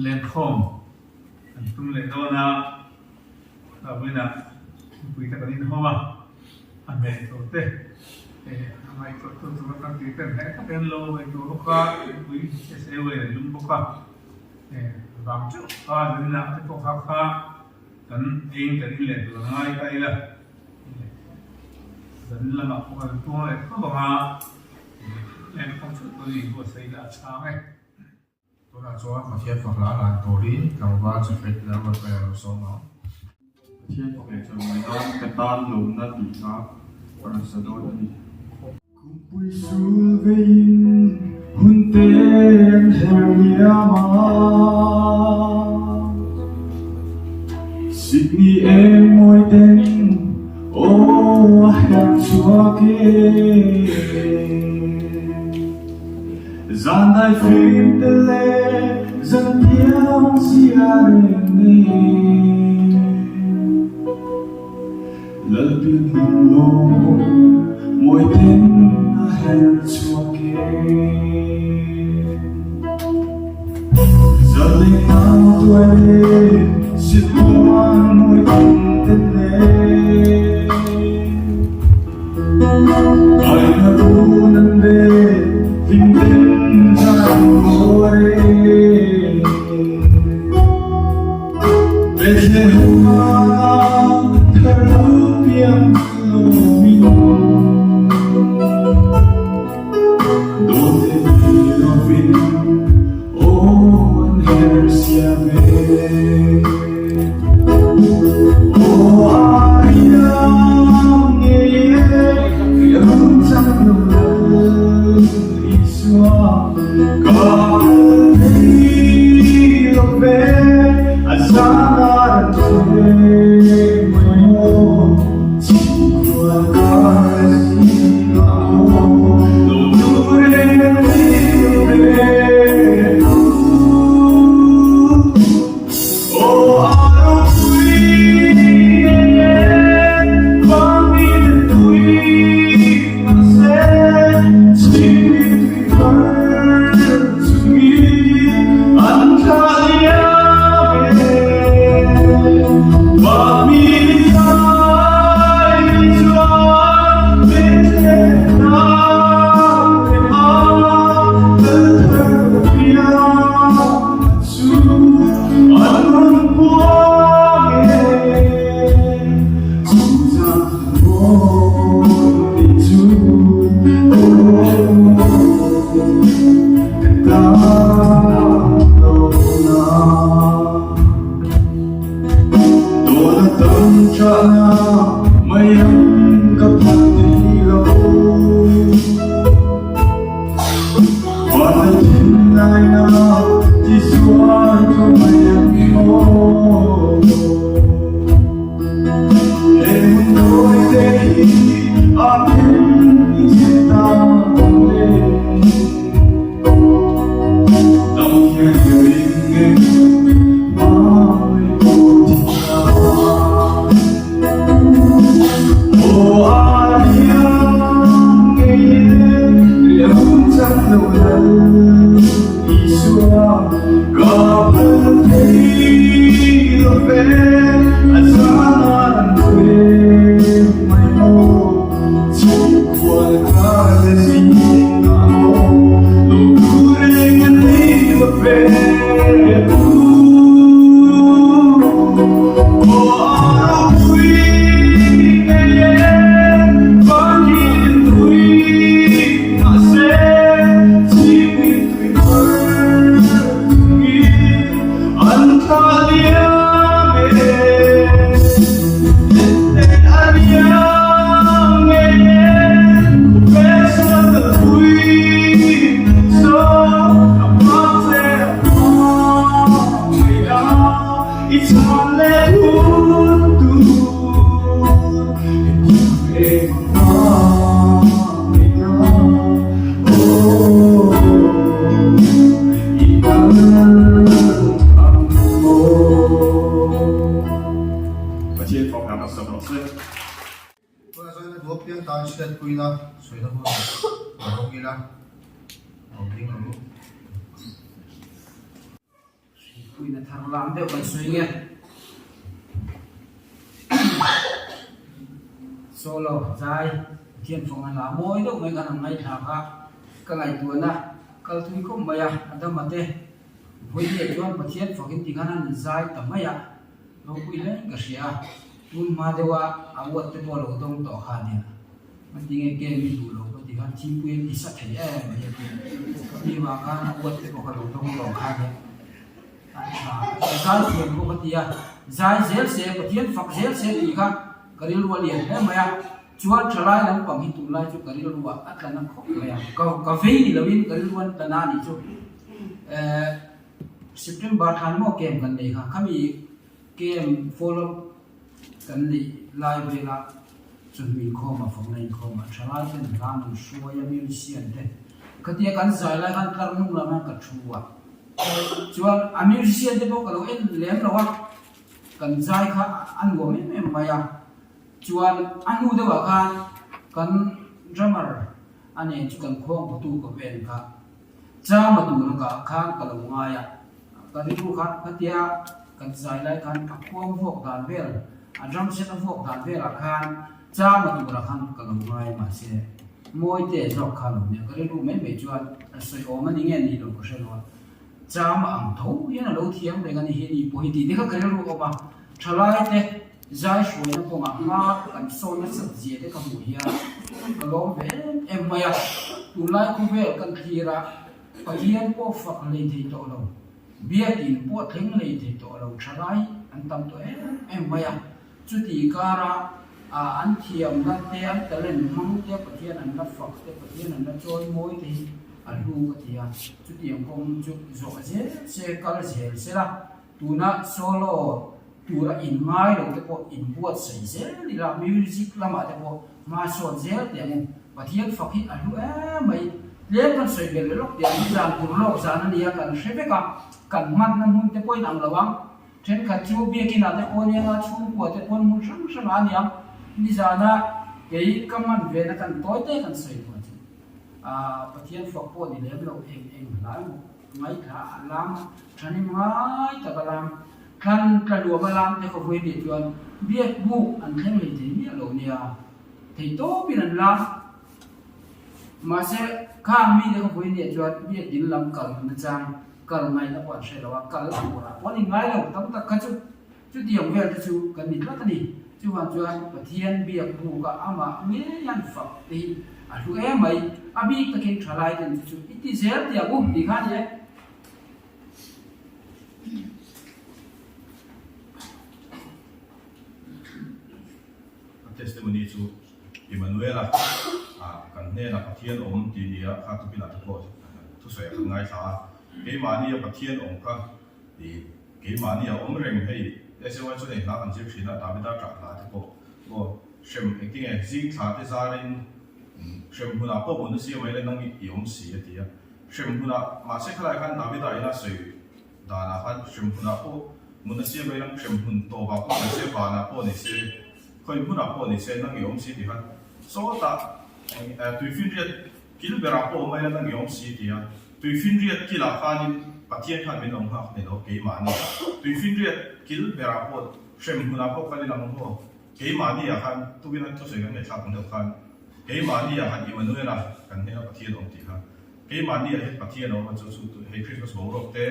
Inkhawm anh tung lên đó na ở bên nào quý ta có Inkhawm anh về tổ tết ngày tổ tụi tăng ký tiền hết các bên lô về tổ khác quý sẽ về lung bốc khác vàng trước đến là cái tổ khác cần anh cần lên rồi ngay cái là dẫn là mặc quần tua này không có em không chút có gì của xây là sáng ấy tôi đã cho mà thiên phật lá là tổ lý cầu ba chụp phết là một cái là số máu thiên phật cho người đó cái tan lùm nó bị phá và sẽ đôi đi bùi xuân vinh hun tên heo yama Sydney em môi tên ô hẹn chúa kia gian đại phim tê lê dân tiếng xia rèn lỡ biết lô môi tên hẹn chúa kia giờ lên nào tuổi xin quan môi tên tên lê ai là tu nâng bê tình tình chẳng ngồi Bethel hoa thơ lưu biếng lô mình đô tên vì lô vinh ô anh hẹn xia về ô ai đang nghe không chẳng lâu lần Con thấy lòng bé giá đã thuê mây mô chỉ qua cái gì mà lòng tôi đến đi về ô áo quý vang đi tuổi mà sẽ chỉ quy là thằng làm đều cần suy nghe solo dài thiên phong là mỗi lúc mấy cái ngày thả các ngày tuần na cái thứ không mày à adam mà thế với địa phương bát thiên phong cái tiếng anh dài tầm mấy à nó quy lên cái gì à tuần mà đều à awat te bolo dong to khan yaมันจริงเกมมีดูโลก็ที่การชิมเวียนที่สัตย์แท้ไม่ใช่ที่ว่าการawat te bolo dong to khan ya giải thiện của bát thiên giải dễ sẽ bát thiên phật dễ sẽ thì khác cái điều luôn liền đấy mày à chuột trở lại làm bằng hình tụng lại cho cái điều luôn ắt là nó khóc mày à cà phê thì là bên cái điều luôn là na đi cho September tháng một game gần đây ha kami game followกันนี่ไล่เวลาจนมีข้อมาฟังในข้อมาชลายเป็นร้านช่วยมิวเซียนเด้ก็ที่กันใจไล่กันตระหนุละมันก็ชัวจวนมิวเซียนเด้พวกเราเอ็นเลี้ยงเราว่ากันใจค่ะอันว่าไม่มาyaจวนอันนู้นเด้ว่ากันดรัมเมอร์อันนี้จุกันข้องประตูกับเวนค่ะจ้ามาดูแล้วก็ข้างกันลงมาyaก็ที่รู้ค่ะก็ที่กันใจไล่กันข้องพวกการเวลอันรำเสนพวกการเวลาคันจ้ามาดูละคันก็ลงมามาเสียมวยเตะจอกคันเนี่ยก็ได้รู้ไม่จวนสวยออกมาดีเงี้ยนี่เราก็เชื่อว่าจ้ามาอ่างทูยันเราเทียมเลยกันนี่นี่พอดีนี่ก็ได้รู้ออกมาทลายเตะใจสวยนะพวกมากันโซนสับเจียเตะกับหัวเฮียก็ลงเวเอ็มมาดูไล่คู่เวกันทีระปะเทียนพวกฝักเลยที่โตเราเบียดินพวกทิ้งเลยที่โตเราทลายอันตำตัวเอ็มมาจุดที่การอันเทียมนั่นเทียมแต่เล่นมั่งเทียบประเทศนั้นนับฝักเทียบประเทศนั้นนับโจยมวยที่อันรู้ก็เทียจุดที่ยังคงจุดโจเซ่เซ่ก็เซ่เซ่ละตัวน่ะโซโล่ตัวละอินไม้เราแต่พออินบวชใส่เซ่ลีลามิวสิกละมาแต่พอมาสอนเซ่แต่ยังประเทศฝักที่อันรู้ไม่เลี้ยงกันสวยเป็นเลยลูกเดี๋ยวนี้จานตัวโลกจานนั้นเนี่ยกันใช่ไหมกันมันนั่นหุ่นแต่พอหนังระวังเช่นขัดชิวเบียกินอะไรคนยังชูหัวแต่คนมุ่งช่างอันยังนี่จานะเกี่ยกับมันเวนักันต่อยเตะกันสวยกว่าจริงประเทศฝักพอดีเลยเราเองหลายไม่ขาลามฉันนี่ไม่แต่ก็ลามคันกระดูกมาลามแต่ก็เวดีจวนเบียบุกอันเท่เลยทีนี้เราเนี่ยที่โตเป็นอันลามมาเสข้ามมีแต่ก็เวดีจวนเบียดินลำกันนะจังกันไม่ละวันเสียแล้วกันละหัววันนี้ไงเราตั้งแต่กันจุดเดียวเวลาจุดกันนี่ละกันนี่จุดวันจุดประเทศเบียบูก็อามาเมียยันฝักตีอ่ะทุกไม่อาบีตะเกียงทลายกันจุดอิติเสียเดียวบุดีกันเนี่ย testimony chu Emmanuel kan ne na pathian om ti dia kha tu pila ko tu se kan ngai tha ke mani pathian om kha ti ke mani om reng hei ese wa chu ne na kan jip thina ta bida tra la te ko shem eking e jing tha te zarin shem huna po bun si mai le nang i om si ti ya shem huna ma se khala kan ta bida ina sei da na han shem huna po mun si mai lang shem hun to ba ko se ba na po ni se khoi huna po ni se nang i om si ti han so ta tui fin riat kil bera po mai la nang yom si ti ya tui fin riat kila khanin pathian khan min ong hak ne lo ke mani tui fin riat kil bera po shem huna po kali lang ho ke mani ya khan tu bin to se gan ne thak ne khan ke mani ya han Emmanuel la kan ne pathian ong ti kha ke mani ya pathian ong chu chu tu he Krismas bo ro te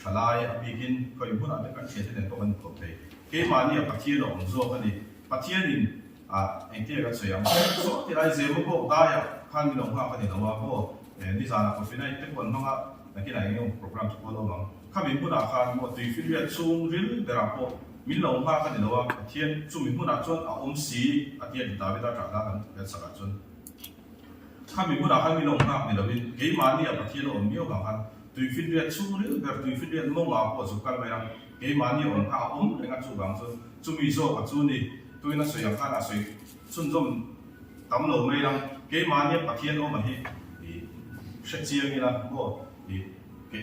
thalai a bikin khoi huna te kan che te to kan ko te ke mani ya pathian ong zo kani pathian in anh tiếc cái chuyện số thì lại dễ một bộ đa ya khăn cái đồng hoa cái này nó có đi ra là có phía này tất cả nó là cái này những program chụp đâu mà các mình muốn là khăn một tùy phiên việt xuống riêng để làm bộ mình đồng hoa cái này nó thiên chúng mình muốn là chọn ôm xí thiên ta biết ta trả ra cái sản phẩm chọn các mình muốn là khăn mình đồng hoa này là bên cái mà đi ở thiên nó ôm nhiều bằng khăn tùy phiên việt xuống riêng để tùy phiên việt mong là của chụp cái này cái mà đi ôm hoa ôm để ngắt chụp bằng chọn chúng mình số và chọn đi tôi nói soi khăn là soi xuân dom tắm lầu mây lắm cái mà nhé bạc thiên ôm mà hi thì sẽ chia như là bộ thì cái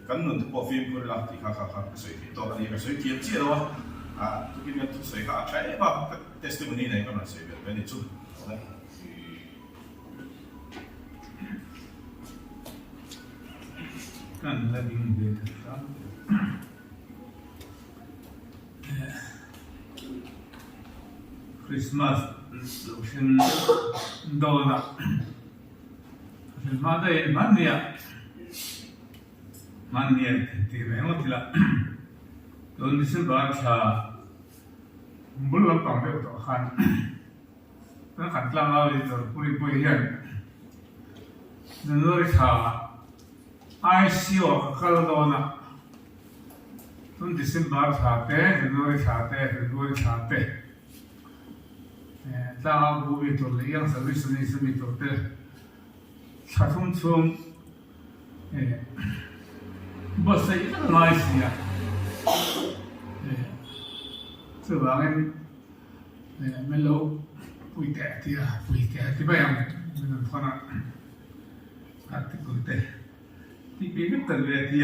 cắn nụn bộ phim của là thì khá soi thì to cái soi kia chia đâu tôi kia tôi soi khá trái và cái testimony này có là soi về cái này chung đấy kan la ding de ta Krismas lo sin dona filmada mania ti remo tila don disin ba cha bulam pang de to khan na khan tlang a li tor puri hian nori cha ai siwa kal dona don disin ba cha te nori cha te tlang a bu bi to le yang sa bi sumi to te cha thum chung bớt xây rất là nice nhỉ, từ đó em mấy lâu bụi tẻ thì bây giờ mình làm con ạ, thì bụi tẻ thì cái biết tận về thì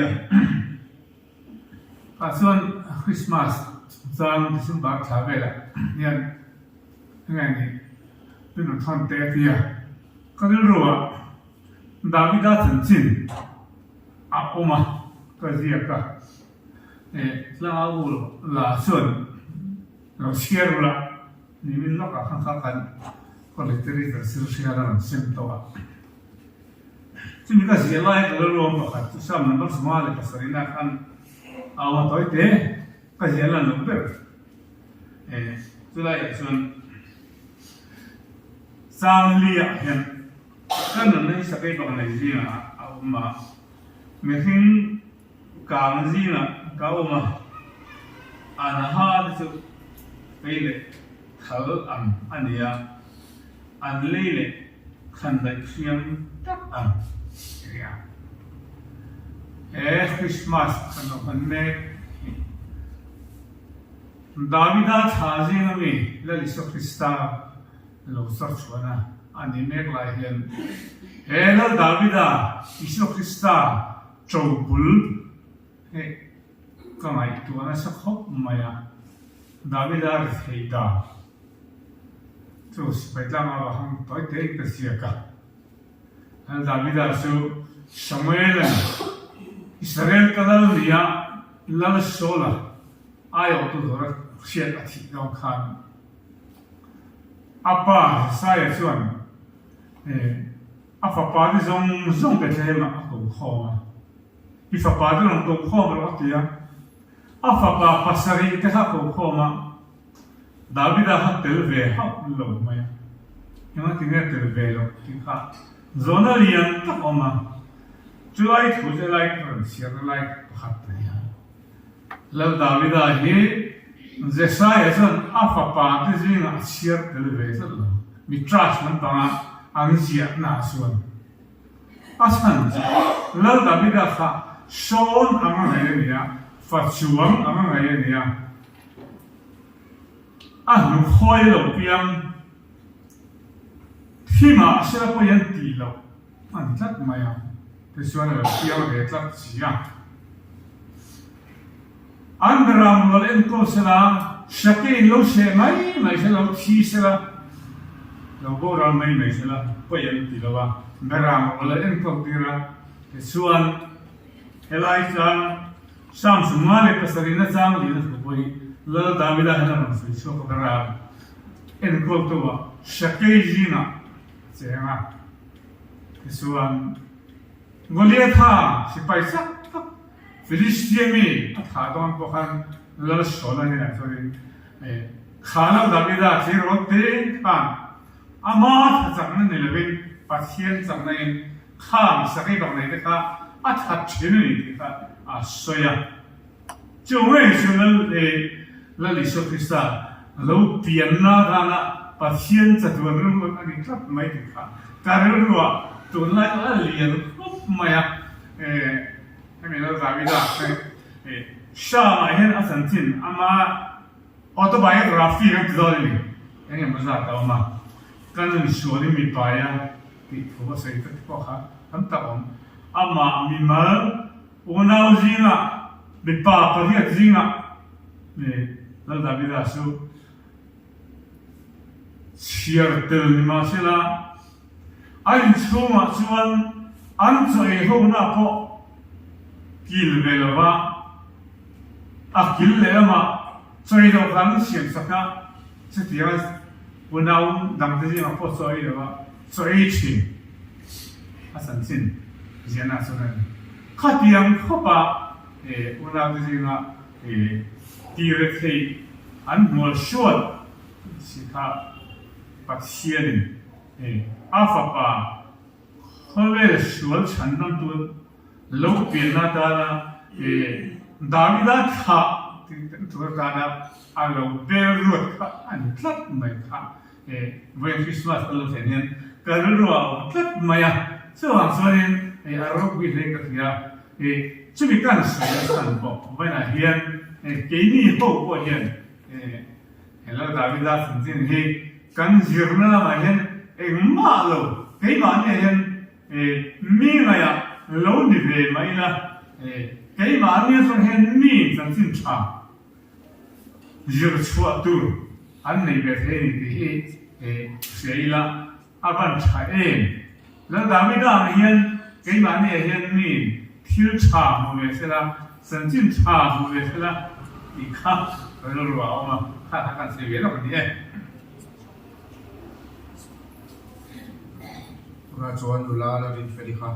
xuân Christmas sang thì xin bác trả về lại nhân ngày này mình làm con tẻ thì cái rồi David đã thành chính oma cái gì cả là là xuân nó xia rồi là mình nó cả khăng khăng còn lại cái gì sự xia là xem to chứ mình cái gì lại cái rồi mà cái sao mình bắt smart là cái gì na khăn áo tối thế cái gì là nó biết chứ lại xuân sang lia hiện cái này sẽ cái bằng này gì mà mình càng gì là cao mà anh ha thì cái này thở anh ấy anh lấy này khăn đại phiền tắc Christmas khăn này David đã thả gì nữa mi là Giêsu Christa lâu sát chuan anh ấy make lại hiện là David đã Giêsu Christa trâu bul cái này tụi nó sắp khóc mày David đã thấy đó chú phải làm mà không tối thế cái gì cả David đã số Samuel Israel cái đó là số là ai ở tụi nó xét là thị đông khan apa saya chuan apa đi zong cái thế mà cũng khó Ifapado ng tungkol ng tiya, afapa pasari ka sa koma, David ang telve hap lo maya, yung ating telve lo tika, zona liyan ta koma, July from Sierra Light pahat niya, law David ahi, Zesaya son afapa tizing at Sierra telve sa lo, mitrash ng tanga ang siya na asuan, asan law David aha Sean ang ngayon niya, Fatsuang ang ngayon niya. Nung hoy lo piyang Hima sila po yan tilaw. Tat maya. Tesuan lo piyang retlat siya. Andaram walen ko sila Shakin lo siya may sila si sila. Lo boral may sila po yan tilaw. Andaram walen ko tira Tesuan Elijah Samsung male pasarina sang di na poi la David hana so so kadara en ko to wa shakei jina senga isuan Goliatha si paisa Filistiemi tha don ko khan la sola ni na sorry khana David a thirote khan ama thachang ni levin pasien chang nai kham sakai bang nai ka at chini ka soya chungwe chunal la Giêsu Christa lo pianna dana pasien chatuan rum ani klap mai ka karelwa tunlai la lian maya amela Davida sha hen asantin ama autobiography ang dali yang maza ta ma kanun shori mi paya ti ko sa ita ko ha antaom ama mimal unaw zina bipa pariat zina la Davida su siartel ma sila ai chuma chuan an choi ho na po kilvelwa akil lema choi do kan siam saka chetiya 我那当这些嘛不所以的话，所以去，他相信人那说的，他点他把我那这些嘛第二天按摩说是他把些人阿法把后来说成那多老变那的呢大卫的他。ตัวการอาเราเบรุดค่ะอันทัดไม่ค่ะวันคริสต์มาสตลอดเดือนการรู้ว่าทัดไม่อะส่วนส่วนนี้อาเราวิเศษก็คือจะมีการเสียสันบอกวันนั้นเห็นเกี่ยนี่เขาบอกเห็นแล้วดาวิดาสันติเห็นกันยืนนั่นมาเห็นมาเราเกี่ยมันเห็นมีอะไรอะเราดีเว้ยไม่ละเกี่ยมันเนี่ยส่วนเห็นมีสันติชายืดชัวตัวอันนี้เป็นที่เสียละอาบันชาเองแล้วดาวิดาเห็นเกี่ยมันเนี่ยเห็นมีทิวชาหัวเวสละสันติชาหัวเวสละอีกข้างเรารู้ว่าเอามาข้าทางการเสียเวลาคนนี้เราจวนดูแลเราดินเฟริค่ะ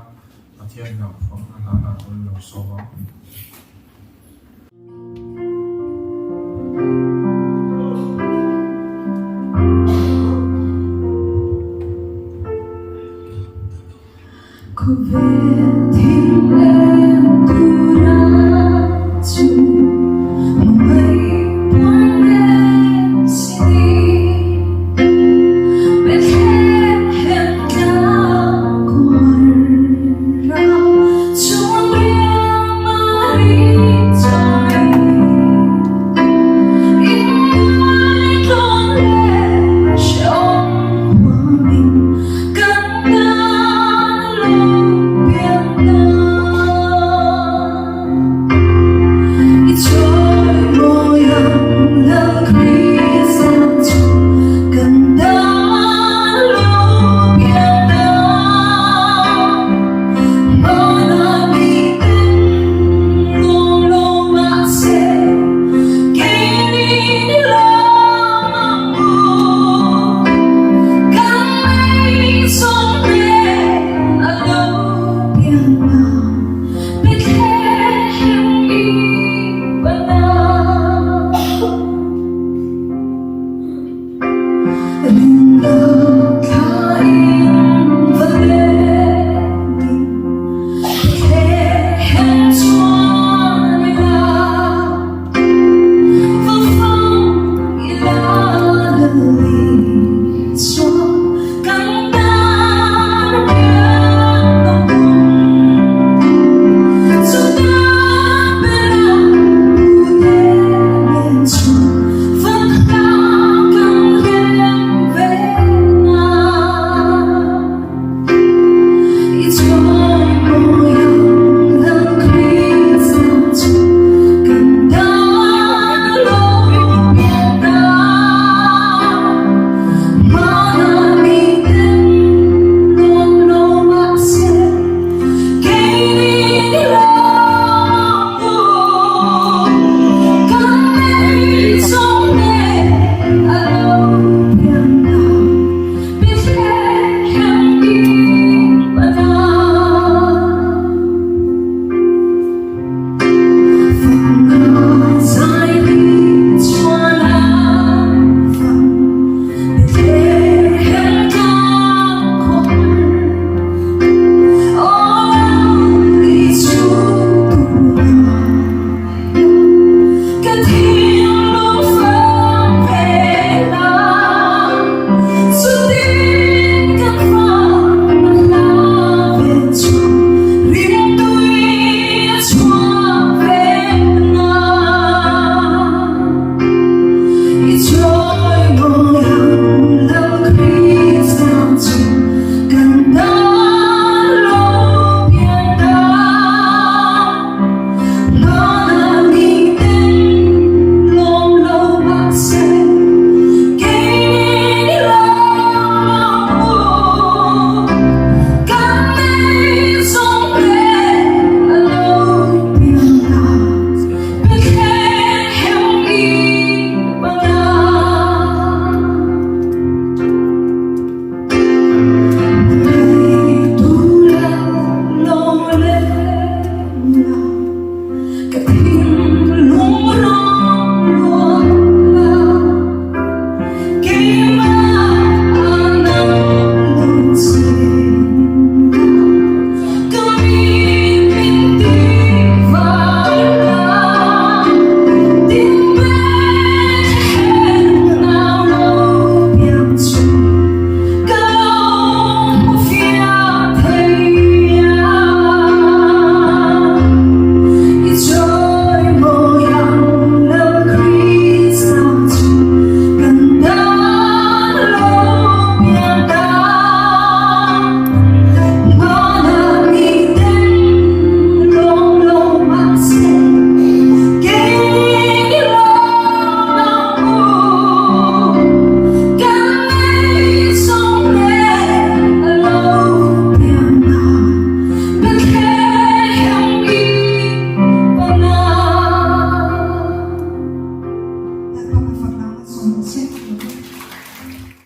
อาเทียนเราของอาหารคนเราสอบ Cô về thiên lên tu ra chung một ngày buồn đêm xin đi bên em cao còn ra chung em mà đi trời in ai con lệ trong hòa bình cất về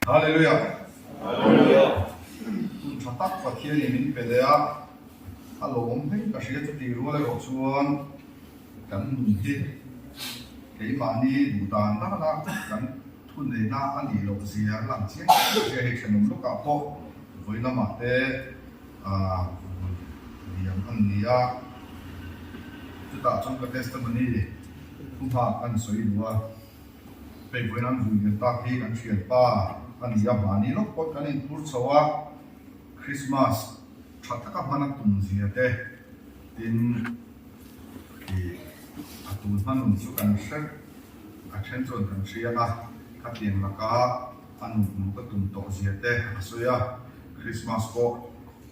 Hallelujah. Hallelujah. Chúng ta bắt thiên mình về đây à, alo ông thấy cái gì cho tiêu rồi học xuân, cần mình hết, cái mà đi đủ đàn đó là cần thun này na anh đi lộc gì à, làm chuyện, cái hệ thống lúc nào có, với nó mà thế điểm anh đi à, chúng ta trong cái testimony cũng phải anh suy đoán, về với anh vui người ta khi anh truyền pa, anh đi mà đi lúc có cái này phút sau à, Krismas thật các bạn tung gì thế, tin thì tung hắn tung số căn sách, trên chỗ căn sách à, các tiền là cả anh một tung tổ gì thế,所以啊 Krismas có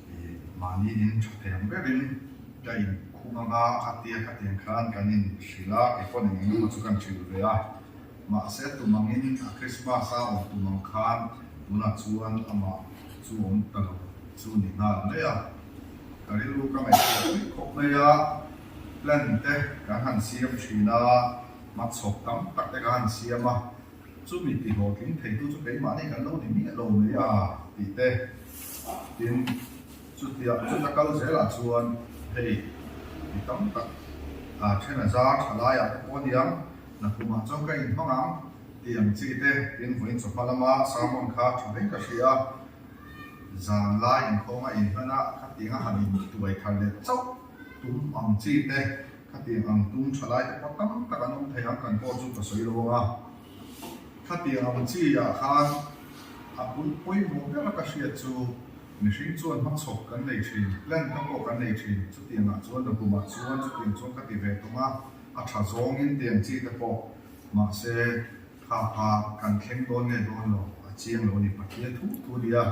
thì mà đi đến chụp hình cái đến cái khu mà các tiền khan cái nên sila cái con này nó số căn chịu về à, mà sẽ tung mang in Krismas à, tung mang khan, tung là chuan ama chuan tao chú nhìn nào đấy à, cái lúc các mẹ học đây à, lên thế cái hành xiêm chỉ là mặt sọc tắm tắc cái hành xiêm mà, chú mình thì họ kính thầy tôi chú cái mà này cái lâu thì biết lâu đấy à, thì thế, tiền chú tiệm chú ta câu sẽ là chuan, thì tắm tắc, trên là ra trả lại à, có điểm là cùng mặt trong cái phong ám, tiền gì thế, tiền với số pha lama, sao mong khác cho đến cái gì à. Giang lai Inkhawm Inkhawm các tiếng hành tuổi thời lệ chốc tung ang chi thế các tiếng ang tung trở lại có tấm các anh thấy cần có chút cái sợi lông à các tiếng ang chi à khan cũng quay một cái là cái chuyện chú mình sinh chuan mắc sọc cái này chỉ lên các bộ cái này chỉ chút tiếng à chuan được cùng mà chuan chút tiếng chuan các tiếng về tung à thà giống in tiếng chi cái bộ mà sẽ pha cần khen đón nghe đón lo chiang lo đi bắt kia thu đi à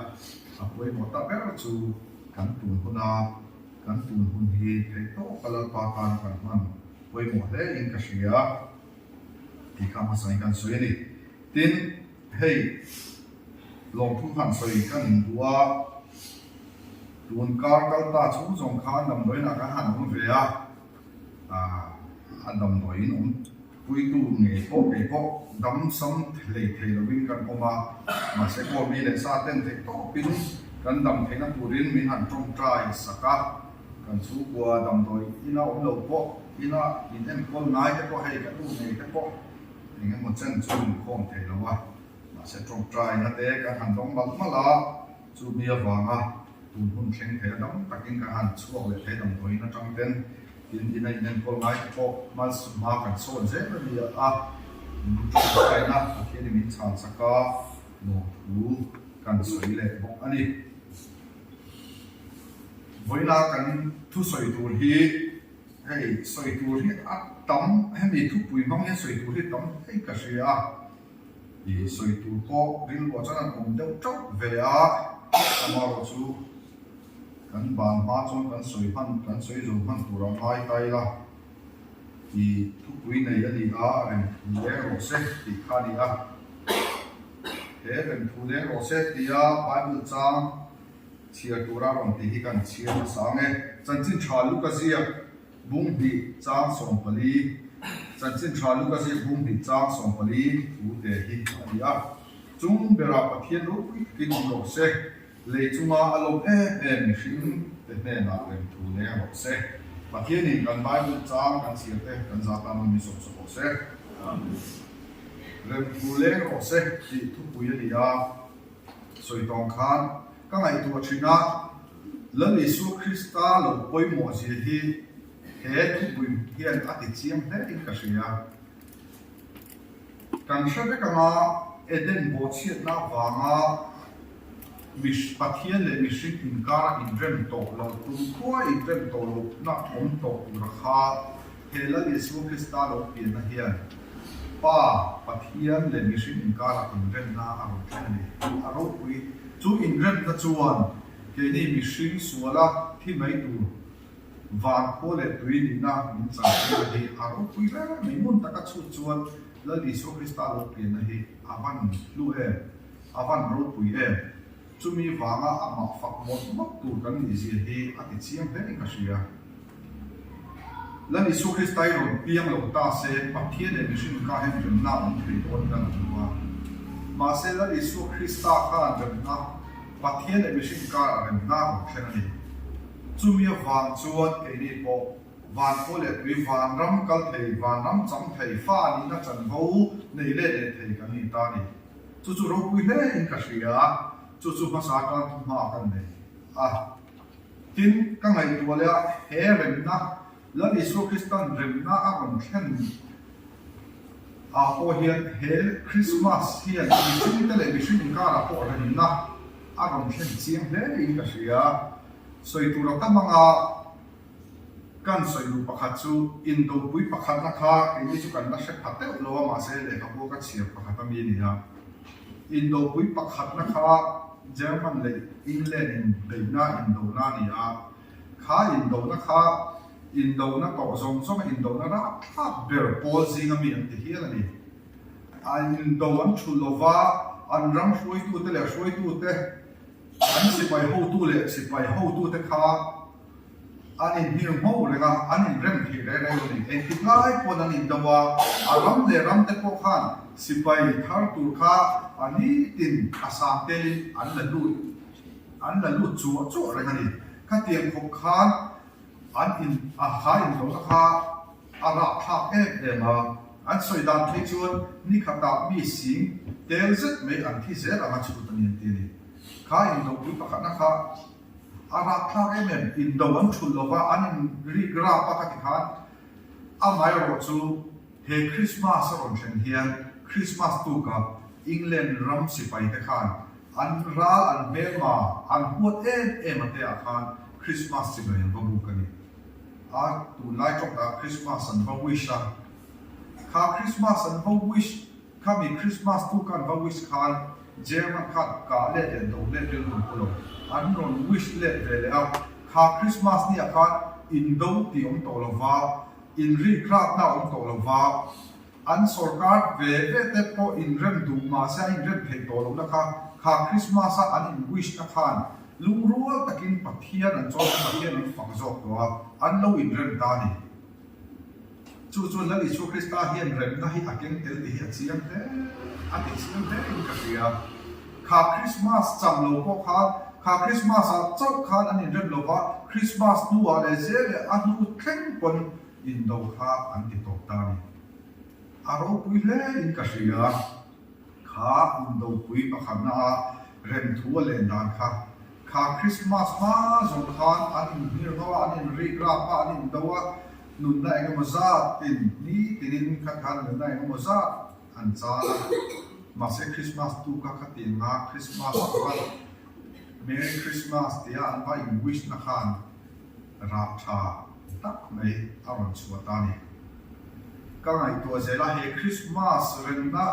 với một tập bé chú cắn tuôn cắn tuôn hôn hi thấy tốt cái là ba can cắn man với một thế in cái gì á thì khám phá cái suy đi tin hey lòng thu hành suy cái đua tuôn car cái ta chú dùng khăn nằm đối là cái hành không về anh nằm đối nó vui tu nghề phố đắm sống lệ thề là vinhกันออกมาsẽ cóมีđể xa tên thì tốt pinกันđầm thấy nó bùn mình hẳn trong trai sakaกันsố qua đầm rồi ina ổn đầu phố ina in em con nái cái có hay cái tu nghề cái có thì cái một chân chung không thể đâu mà sẽ trong trai nó thế cái hẳn đóng bắn mà là chú bia vàng tu hôn khen thế đóng tất cả cái hẳn số về thế đầm rồi nó trong tên in này nên con nái cái có mà cần số dễ là bia cái na khi mình chọn saka một cú cần sấy lệ bọc anh đi với là cần thu sấy tuổi hi hay sấy tuổi hi tắm hay bị thu bụi mong hay sấy tuổi hi tắm hay cái gì thì sấy tuổi có riêng của cho nên cũng đâu chốc về mà rồi chú cần bàn hoa trong cần sấy dùng phân tuổi làm hai tay là thì thu bụi này là gì thì để rồi sẽ thì khai đi thế nên thu đến rồi sẽ thì Bible trang chia tu ra bằng thì cần chia sáng nghe chân chính trả lúc cái gì bung bị trang sòng bali chân chính trả lúc cái gì bung bị trang sòng bali thu để hi đi chúng bây giờ phát hiện lúc kinh rồi sẽ lấy chúng alo em xin để nên là làm thu đến rồi sẽ phát hiện thì cần Bible trang cần chia thế cần giả tam mình sống sống sẽ rồi thu lên rồi sẽ thì thu bùi đi soi tòng khan các ngày tu chuyên lần Giêsu Christa lo bôi mồ gì thì thế thu bùi hiện ở địa chiêm thế in cái gì càng sớm cái mà Eden bộ chiết na vàng mình phát hiện là mình sinh in cả in rem tổ lo tu qua in rem tổ lo na ông tổ tu ra thế lần Giêsu Christa lo biến na hiện phát hiện là mình sinh in cả in rem na aro chen le aro quy chú in rem ta chuan cái này mình sinh số là thì mấy tu vàng cô lệ tùy đi na mình chẳng thì aro quy ra mình muốn ta chút chuan lần Giêsu Christa lo biến na hi avan lu he avan ro quy he chú mi vàng mà phật một tu cái gì hi ở cái chiêm thế này cái gì lần Giêsu Christa rồi biếng lâu ta sẽ phát hiện để mình sinh cả hết chúng na ông thầy ôn cái มาเซลลิสุคริสตาข้าเดิมนะปัทเทียนเอวิชินการเดิมนะของเช่นนี้จุมีวานจวนเอนี่โปวานโคเลตวิวานรำกัลเทวานรำจำเทฟ้านี่นักจันหูในเล่เดเทกันนี่ตานี่จู่ๆเราคุยเล่อินกัสเรียจู่ๆภาษาการทุ่มมากันเลยทินกังไงตัวเลยเฮเรนนะแล้วอิสุคริสตันเรนนะอันเช่นพอเฮียนเฮคริสต์มาสเฮียนมีสิ่งที่เล็กสิ่งการะพอเรนนะอันเช่นเสียงเล่อินกัสเรียสวยตัวเราตั้งมังกันสวยรูปขัดจูอินโดปุยขัดนะคะที่นี่จุกันนักเช็คพัดเตอร์ลัวมาเสียเลยครับพวกกันเสียขัดตั้งมีนี่ฮะอินโดปุยขัดนะคะเยอรมันเลยอังกฤษเดินหน้าอินโดนานี่ฮะข้าอินโดนะคะอินโดนักต่อส่งอินโดนาระข้าเบอร์โพซิงมีอันที่เฮียนี่อินโดอันชุลวาอันรังช่วยตัวเตะช่วยตัวเตะอันสิไปหูตัวเละสิไปหูตัวเตะข้าอันนี้หิวหูเลยครับอันนี้เริ่มที่เรื่อยๆนี่เอ็นที่ไล่คนอันนี้ตัวอารมณ์เลยรำเตะพวกขันสิไปทาร์ตูข้าอันนี้ตินอาสาเตลิอันละลุดจั่วอะไรกันนี่ข้าเตรียมพวกขันอันอินข้าอินตัวข้าอาราภาคมาอันสวยดานที่ชวนนี่ข้าตามีสิ่งเดลซ์ไม่อันที่เสียอะไรมาชุดนี้ตีนี่ข้าอินตัวปุ๊บข้านะคะอาราภาคอินโดวันชุลว่าอันรีกราปะกิคันอาไม่รู้จูเฮคริสต์มาสรอนเชนเฮียนคริสต์มาสตุกับอังกฤษรำสิไปเตะคันอันราอันเบมาอันหัวเอ็มเตะคันคริสต์มาสสิไปยังบุกันนี่ตูไล่จงตาคริสต์มาสันบวิชข้าคริสต์มาสันบวิชข้ามีคริสต์มาสตุกันบวิชคันเจมันขัดกาเล่เดินโดเล่เดินลงพลอันนนวิชเล่เดินแล้วข้าคริสต์มาสนี่คันอินโดที่องโตลวาอินรีคราบน่าองโตลวาอันสุรการเวเตปโออินเรนดูมาเสียอินเรนเพโตลงนะคะข้าคริสต์มาสอันอินวิชคันลุงรัวตะกินปัทเทียนอันจอดปัทเทียนอันฝังจอกตัวอันเราอินเรนตานี่จู่ๆแล้วอิสุคริสต์เฮียนเรนนะฮิอาเกนเตลที่ฮิอาเซียมเตอันที่เซียมเตอินกัสเซียข้าคริสต์มาสจำโลกข้าคริสต์มาสเจ้าข้าอันอินเรนโลกคริสต์มาสนัวเลเซเลอันนู้เข่งปนอินโดข้าอันที่ตกตานี่อารมณ์ปุยเล่อินกัสเซียข้าอินโดปุยประคันนาเรนทัวเลนดานข้าคริสต์มาสมาสงขานอันนี้เราอันนี้รีกราบอันนี้ตัวนุ่นได้ก็มาซาตินนี่ตินินขัดนุ่นได้ก็มาซาอันซามาเสคริสต์มาสตุกัขัดตินมาคริสต์มาสวันเมรี่คริสต์มาสเดียอันว่าอินวิชนักขันราชาตักในอารมณ์สวดานีก็ไงตัวเจล่าเฮคริสต์มาสเรนนั่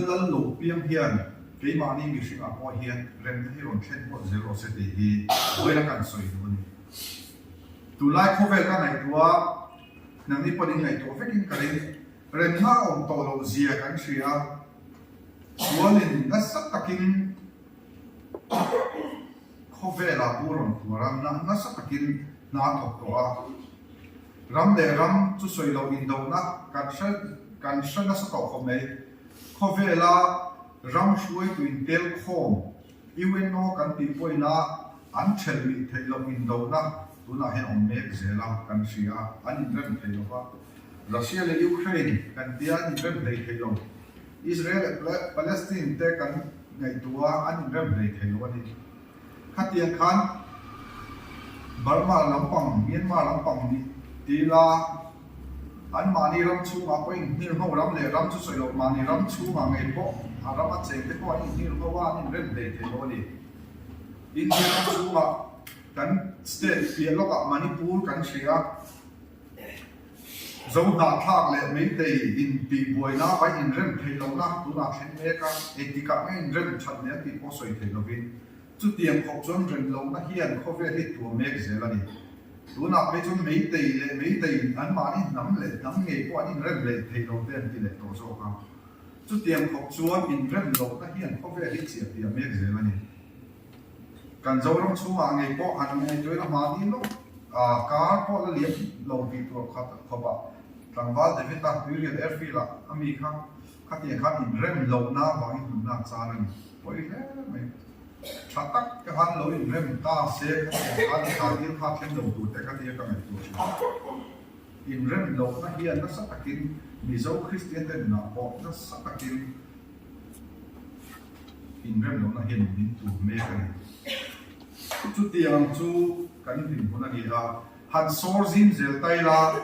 นลันลุเปียงเฮียนที่มานี่มีสิ่งอะไรเฮียนเรนให้รอนเช่นพอเจโรเซตีฮีเวลาการสวยดูนี่ตัวไล่เขาเวลกันไหนตัวนั่งนี่พอดีไหนตัวเฟกินกันเลยเรนน่าองโตโลเซียกันเชียตัวนี้นั่นสักตะกินเขาเวลาบูรอนตัวรำนั่นสักตะกินน่าถกตัวรำเดรำจุดสวยเราอินโดนะการเชื่อนั่นสักต่อเขาไม่เขาเวลารำช่วยตัวอินเทลคอมอีเวนโนกันตีป่วยนะอันเชลมีเทลอินโดนะตัวน่าเห็นอเมริกาละกันเสียอันนี้เริ่มเทลว่ารัสเซียและยูเครนกันที่อันนี้เริ่มเลยเทลอิสราเอลและปาเลสไตน์แต่กันในตัวอันนี้เริ่มเลยเทลวันนี้ขัดเตียงขันบาร์มาลำปังเมียนมาลำปังนี่ตีลาอันมานี่รำชูมาเป็นนี่เขารำเลยรำชุดสวยมานี่รำชูมาไงพวกอารมณ์เจ๋งแต่พวกนี่เขาว่านี่เริ่มเลยเทลวันนี้อินเดียรำชูมากันสเตทเปียโลกับมณิปูร์กันเชียจงด่าทางเลยไม่ได้อินปีบวยนะไปอินเริ่มเทลนะตัวน่าเห็นเมกะเอติกะไม่อินเริ่มชัดเนี่ยที่พอสวยเทลวินจุดเดียมขบจนเริ่มลงนะเฮียนเขาเวทิตัวเมกเซลนี่ตัวน่าไปจนไม่ได้เลยไม่ได้อันมานี่น้ำเลยน้ำเงี้ยพวกนี้เริ่มเลยเทลเดินที่เลยตัวโซ่เขาจุดเดียมขบจนอินเริ่มลงนะเฮียนเขาเวทิเสียเดียมเมกเซลนี่กันเจ้าต้องชูมาไงพวกอันนี้ด้วยน้ำมันนี่ลูกการพวกเราเลี้ยงลงที่ตัวเขาบอกทางว่าเดวิดตัดวิริยะเอฟฟีละอเมริกา khát tiền khát in rem lâu na và in na cha này bởi thế mày chặt tắc cái hắn lâu in rem ta sẽ khát tiền khát thêm đầu tụt cái tiền cái này tụt in rem lâu na hiền nó sắp takin mi dấu Christian tên nó họ nó sắp takin in rem lâu na hiền min tụt mê cái này chút tiền chú cái hình của nó gì à hắn source in zel tay là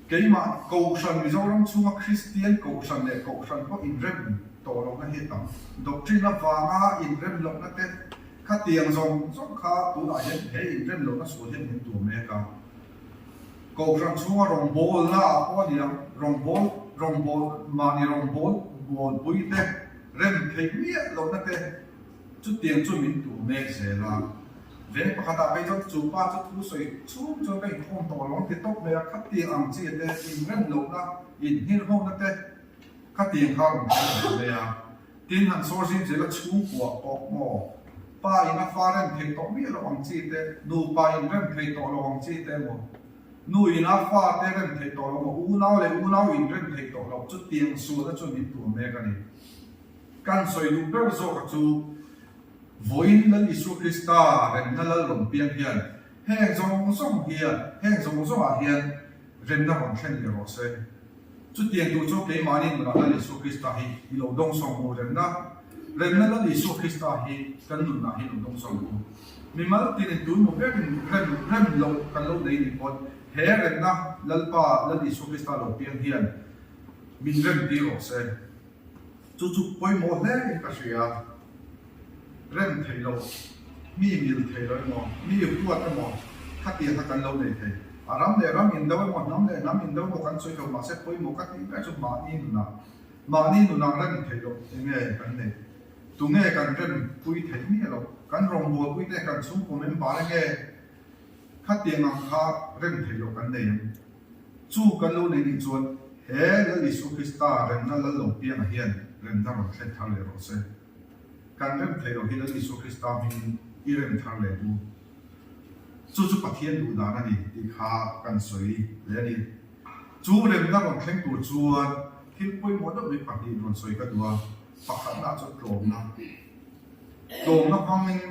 cái mà cầu sân ví dụ trong xung Christian cầu sân này cầu sân có in rem tổ lòng nó hiện tượng doctrine nó vàng in rem lòng nó tên khá tiền dùng khá tụ đại hiện thế in rem lòng nó số hiện những tụ mẹ cả cầu sân xung rồng bol là có gì rồng bol mà ni rồng bol bùi thế rem thấy miết lòng nó tên chút tiền chút mình tụ mẹ sẽ là về bắt đầu bây giờ chụp ba chút thu sợi chụp cho cái không tổ lòng thì tốt về khát tiền ăn chi để in rem lòng nó in hiên không nó tên khát tiền không về à tiền hàng số gì chỉ là chụp của bọc mỏ ba in nó pha rem thấy tốt biết là ăn chi để nu ba in rem thấy tốt là ăn chi để mà nu in nó pha để rem thấy tốt là mà u nào in rem thấy tốt là chút tiền số đó cho mình tụ mẹ cái này căn sợi lục béo rồi các chú voin lần Isu Christa rem na lal lom piang hian heng zong hian heng zong a hian rem na hon thlen le ro se chu tiang tu chu ke manin na lal Isu Christa hi lo dong song mo rem na lal Isu Christa hi kan nun na hi lo dong song mo mi mal tin tu mo be rem lo kan lo nei ni pon he rem na lal Isu Christa lo piang hian min rem ti ro se chu poi mo le ka sia rem thầy lâu mi mil thầy lâu mò mi tuột cái mò khát tiền khát cần lâu này thầy ram để ram in đâu mò nắm in đâu một căn soi cầu mà sẽ quay một cái tiếng cái chút mà ni nụ rem thầy lâu nghe cái này tu nghe cái rem quay thầy mi lâu cái rong bùa quay thầy cái súng của mình bán nghe khát tiền mà khát rem thầy lâu cái này chú cái lâu này đi chuột he là Isu Christa rem nó là lâu tiền mà hiền rem nó bằng khen thằng lệ rồi xem kan rem thei ro hi la Isu Christa min irem thar le tu chu pathian du da na ni ti kha kan soi le ni chu rem na ron thleng tur chuan thil poi mo do mi pakhi ron soi ka duwa pakhat na chu tlom na phangin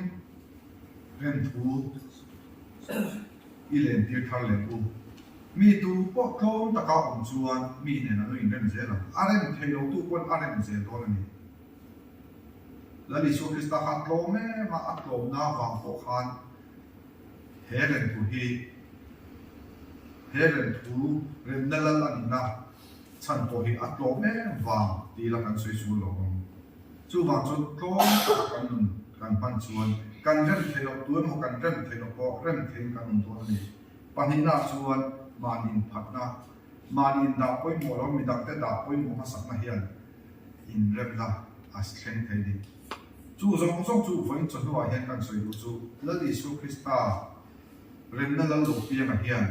rem thu ilen tir thar le tu mi tu po tlom ta ka chuan mi ne na no in rem zela arem thei ro tu pon arem zel do na ni lần Isu Christa hát lô mẹ mà hát lô na vàng phổ khan he ren thu ren na lan lan na chan to hi hát lô mẹ vàng ti la kan soi su lo chu vàng chu tlom kan pan chuan kan ren thei lo tu mo kan ren thei lo ko ren thei kan to ni panin na chuan manin phatna manin da poi mo lo mi dak te da poi mo ma sak na hian in rem la as thleng thei ni chú giống chú phải cho nó hiện căn soi chú là Isu Christa rem na lal lo pia ma hian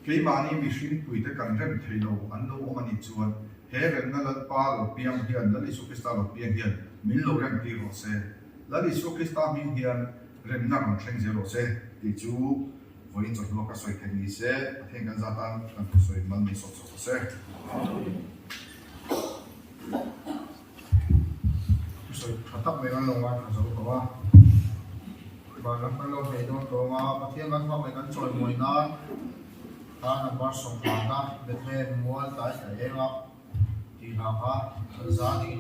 cái mà ni mi shin pui te kan rem thei lo an lo ma ni chuan he rem na lal pa lo pia ma hian la Isu Christa lo pia hian min lo rem ti ro se la Isu Christa min hian rem na ron thleng zero se ti chu voi cho nó ka soi thei ni se theng kan za tan kan soi man ni so se rồi thắp về con lồng ăn rồi có à và nó con lồng về đó có mà bắt thiên văn phong về con trồi mùi non ta là bắt sòng phá ta Bethel mua tại cái em ạ thì là giá thì